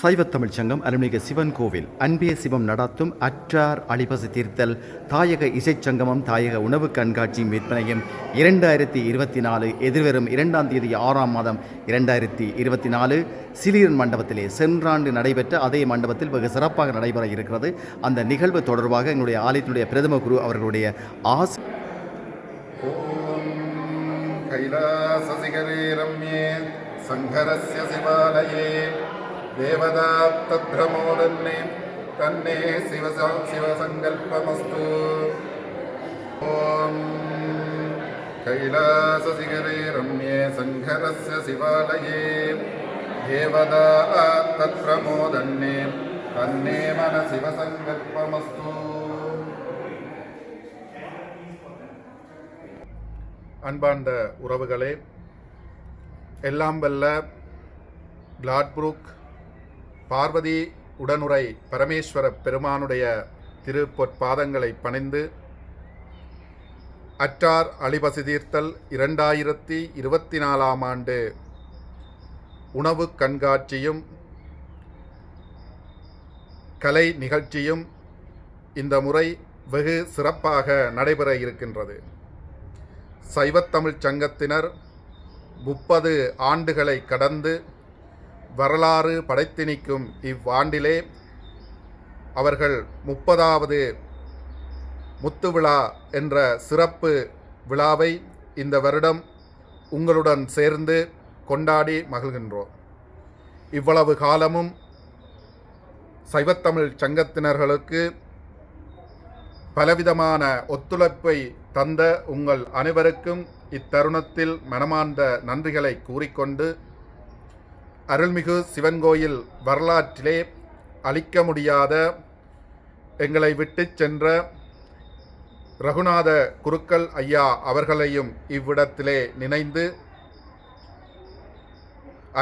சைவத்தமிழ்ச் சங்கம் அருள்மிகு சிவன் கோவில் அன்பே சிவம் நடத்தும் அற்றார் அழிபசி தீர்த்தல் தாயக இசைச் சங்கமம் தாயக உணவு கண்காட்சியும் விற்பனையும் 2024 எதிர்வரும் 2ஆம் தேதி 6ஆம் மாதம் 2024 சிலியன் மண்டபத்திலே சென்றாண்டு நடைபெற்ற அதே மண்டபத்தில் வெகு சிறப்பாக நடைபெற இருக்கிறது. அந்த நிகழ்வு தொடர்பாக எங்களுடைய ஆலயத்தினுடைய பிரதம குரு அவர்களுடைய கைலாசசிகரே ரம்யே சங்கரஸ்ய சிவாலயே தேவதாப்தப்ரமோதன்னே தன்னே சிவசங்கல்பமஸ்து. ஓம் கைலாசசிகரே ரம்யே சங்கரஸ்ய சிவாலயே தேவதாப்தப்ரமோதன்னே தன்னே மன சிவசங்கல்பமஸ்து. அன்பார்ந்த உறவுகளே, எல்லாம் வல்ல கிளாட்புரூக் பார்வதி உடனுரை பரமேஸ்வர பெருமானுடைய திருப்பொற்பாதங்களை பணிந்து அற்றார் அழிபசி தீர்த்தல் 2024ஆம் ஆண்டு உணவு கண்காட்சியும் கலை நிகழ்ச்சியும் இந்த முறை வெகு சிறப்பாக நடைபெற இருக்கின்றது. சைவத்தமிழ்ச் சங்கத்தினர் 30 ஆண்டுகளை கடந்து வரலாறு படைத்து நிற்கும் இவ்வாண்டிலே அவர்கள் 30வது முத்து விழா என்ற சிறப்பு விழாவை இந்த வருடம் உங்களுடன் சேர்ந்து கொண்டாடி மகிழ்கின்றோம். இவ்வளவு காலமும் சைவத்தமிழ் சங்கத்தினர்களுக்கு பலவிதமான ஒத்துழைப்பை தந்த உங்கள் அனைவருக்கும் இத்தருணத்தில் மனமார்ந்த நன்றிகளை கூறிக்கொண்டு, அருள்மிகு சிவன் கோயில் வரலாற்றிலே அழிக்க முடியாத எங்களை விட்டு சென்ற ரகுநாத குருக்கள் ஐயா அவர்களையும் இவ்விடத்திலே நினைந்து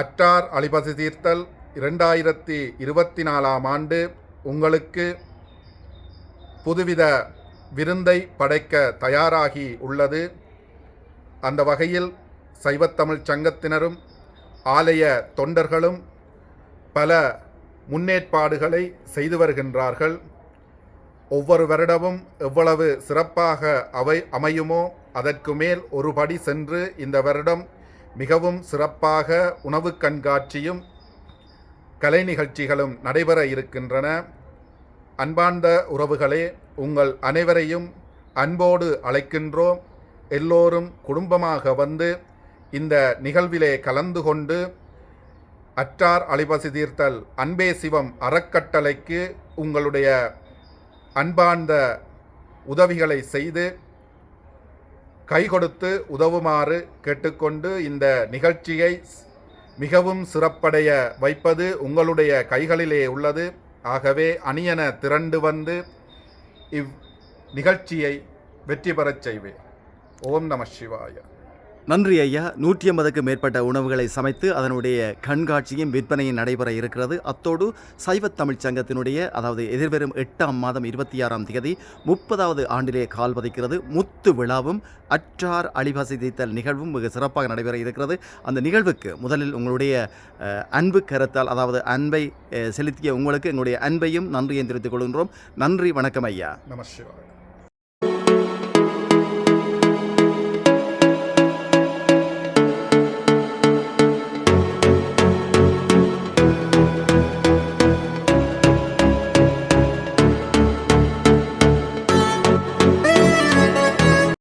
அற்றார் அழிபசி தீர்த்தல் 2024ஆம் ஆண்டு உங்களுக்கு புதுவித விருந்தை படைக்க தயாராகி உள்ளது. அந்த வகையில் சைவத்தமிழ்ச் சங்கத்தினரும் ஆலய தொண்டர்களும் பல முன்னேற்பாடுகளை செய்து வருகின்றார்கள். ஒவ்வொரு வருடமும் எவ்வளவு சிறப்பாக அவை அமையுமோ அதற்கு மேல் ஒரு படி சென்று இந்த வருடம் மிகவும் சிறப்பாக உணவு கண்காட்சியும் கலை நிகழ்ச்சிகளும் நடைபெற இருக்கின்றன. அன்பார்ந்த உறவுகளே, உங்கள் அனைவரையும் அன்போடு அழைக்கின்றோம். எல்லோரும் குடும்பமாக வந்து இந்த நிகழ்விலே கலந்து கொண்டு அற்றார் அழிபசி தீர்த்தல் அன்பே சிவம் அறக்கட்டளைக்கு உங்களுடைய அன்பார்ந்த உதவிகளை செய்து கை கொடுத்து உதவுமாறு கேட்டுக்கொண்டு இந்த நிகழ்ச்சியை மிகவும் சிறப்படைய வைப்பது உங்களுடைய கைகளிலே உள்ளது. ஆகவே அணியன திரண்டு வந்து இவ் நிகழ்ச்சியை வெற்றி பெறச் செய்வேன். ஓம் நம சிவாய. நன்றி ஐயா. 150க்கும் மேற்பட்ட உணவுகளை சமைத்து அதனுடைய கண்காட்சியும் விற்பனையும் நடைபெற இருக்கிறது. அத்தோடு சைவத்தமிழ்ச் சங்கத்தினுடைய அதாவது எதிர்வரும் 8ஆம் மாதம் 26ஆம் தேதி 30வது ஆண்டிலே கால் பதிக்கிறது. முத்து விழாவும் அற்றார் அழிபசி தீர்த்தல் நிகழ்வும் மிக சிறப்பாக நடைபெற இருக்கிறது. அந்த நிகழ்வுக்கு முதலில் உங்களுடைய அன்பு கருத்தால் அதாவது அன்பை செலுத்திய உங்களுக்கு எங்களுடைய அன்பையும் நன்றியையும் தெரிவித்துக் கொள்கின்றோம். நன்றி, வணக்கம் ஐயா. நம சிவாய.